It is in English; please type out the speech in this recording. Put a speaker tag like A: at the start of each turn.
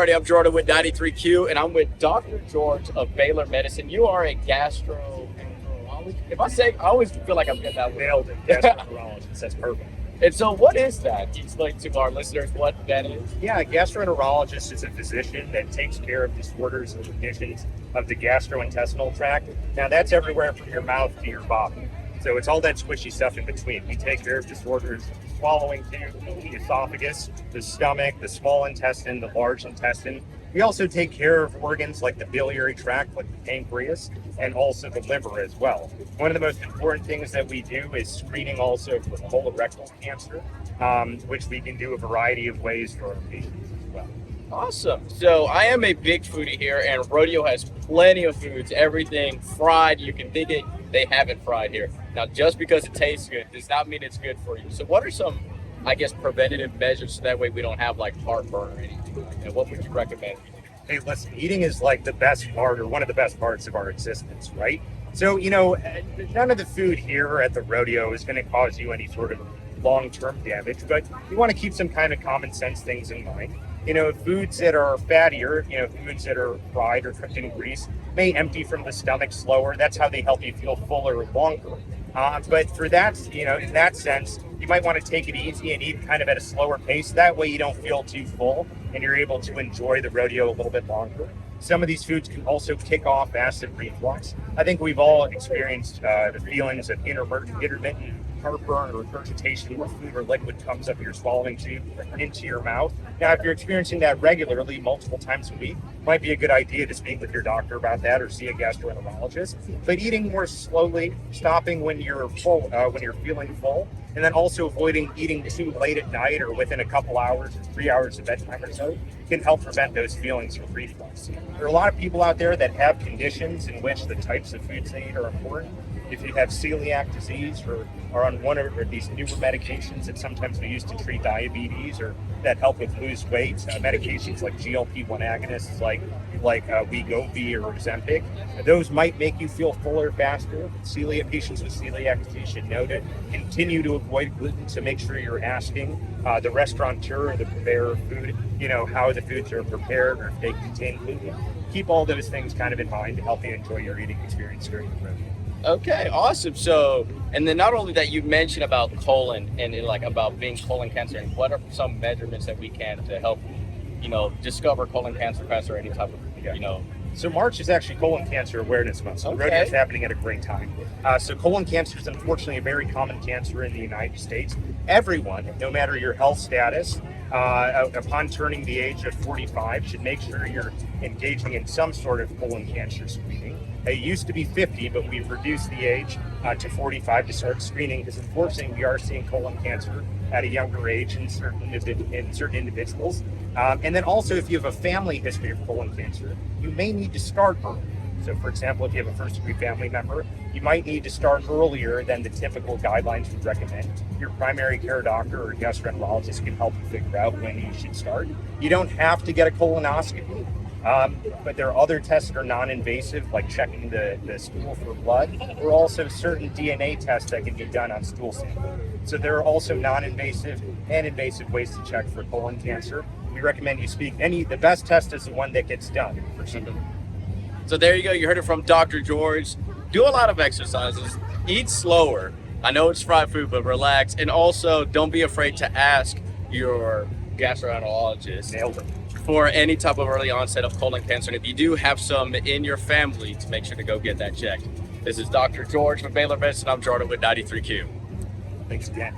A: everybody. I'm Jordan with 93Q, and I'm with Dr. George of Baylor Medicine. You are a gastroenterologist. If I say, I always feel like I'm getting that
B: Nailed it. Gastroenterologist. That's perfect.
A: And so, what is that? Can you explain to our listeners what that is?
B: Yeah, a gastroenterologist is a physician that takes care of disorders and conditions of the gastrointestinal tract. Now, that's everywhere from your mouth to your body. So it's all that squishy stuff in between. We take care of disorders of the swallowing tube, the esophagus, the stomach, the small intestine, the large intestine. We also take care of organs like the biliary tract, like the pancreas, and also the liver as well. One of the most important things that we do is screening also for colorectal cancer, which we can do a variety of ways for our patients as well.
A: Awesome. So I am a big foodie here, and Rodeo has plenty of foods, everything fried. You can think it, they have it fried here. Now, just because it tastes good does not mean it's good for you. So what are some, I guess, preventative measures so that way we don't have like heartburn or anything like that? What would you recommend?
B: Hey, listen, eating is like the best part or one of the best parts of our existence, right? So, none of the food here at the rodeo is going to cause you any sort of long-term damage, but you want to keep some kind of common sense things in mind. Foods that are fattier, foods that are fried or cooked in grease may empty from the stomach slower. That's how they help you feel fuller longer. But for that, in that sense, you might want to take it easy and eat kind of at a slower pace. That way you don't feel too full and you're able to enjoy the rodeo a little bit longer. Some of these foods can also kick off acid reflux. I think we've all experienced the feelings of intermittent heartburn or regurgitation where food or liquid comes up your swallowing tube into your mouth. Now, if you're experiencing that regularly, multiple times a week, it might be a good idea to speak with your doctor about that or see a gastroenterologist. But eating more slowly, stopping when you're full, when you're feeling full, and then also avoiding eating too late at night or within a couple hours or 3 hours of bedtime or so can help prevent those feelings of reflux. There are a lot of people out there that have conditions in which the types of foods they eat are important. If you have celiac disease or are on one of these newer medications that sometimes we use to treat diabetes or that help with lose weight, medications like GLP-1 agonists like Wegovy or Ozempic, those might make you feel fuller faster. Celiac patients with celiac disease should know to continue to avoid gluten, so make sure you're asking the restaurateur or the purveyor of food, how the foods are prepared or if they contain gluten. Keep all those things kind of in mind to help you enjoy your eating experience during the rodeo.
A: Okay, awesome. So, and then not only that, you mentioned about colon and about being colon cancer, and what are some measurements that we can to help, discover colon cancer faster or any type of,
B: So March is actually Colon Cancer Awareness Month. So the rodeo is happening at a great time. So colon cancer is unfortunately a very common cancer in the United States. Everyone, no matter your health status, upon turning the age of 45, should make sure you're engaging in some sort of colon cancer screening. It used to be 50, but we've reduced the age to 45 to start screening because unfortunately we are seeing colon cancer at a younger age in certain individuals. And then also if you have a family history of colon cancer, you may need to start early. So for example, if you have a first degree family member, you might need to start earlier than the typical guidelines would recommend. Your primary care doctor or gastroenterologist can help you figure out when you should start. You don't have to get a colonoscopy. But there are other tests that are non-invasive, like checking the stool for blood, or also certain DNA tests that can be done on stool sample. So there are also non-invasive and invasive ways to check for colon cancer. We recommend you the best test is the one that gets done for something.
A: So there you go. You heard it from Dr. George. Do a lot of exercises. Eat slower. I know it's fried food, but relax. And also, don't be afraid to ask your gastroenterologist.
B: Nailed it.
A: For any type of early onset of colon cancer. And if you do have some in your family, to make sure to go get that checked. This is Dr. George with Baylor Medicine. I'm Jordan with 93Q.
B: Thanks again.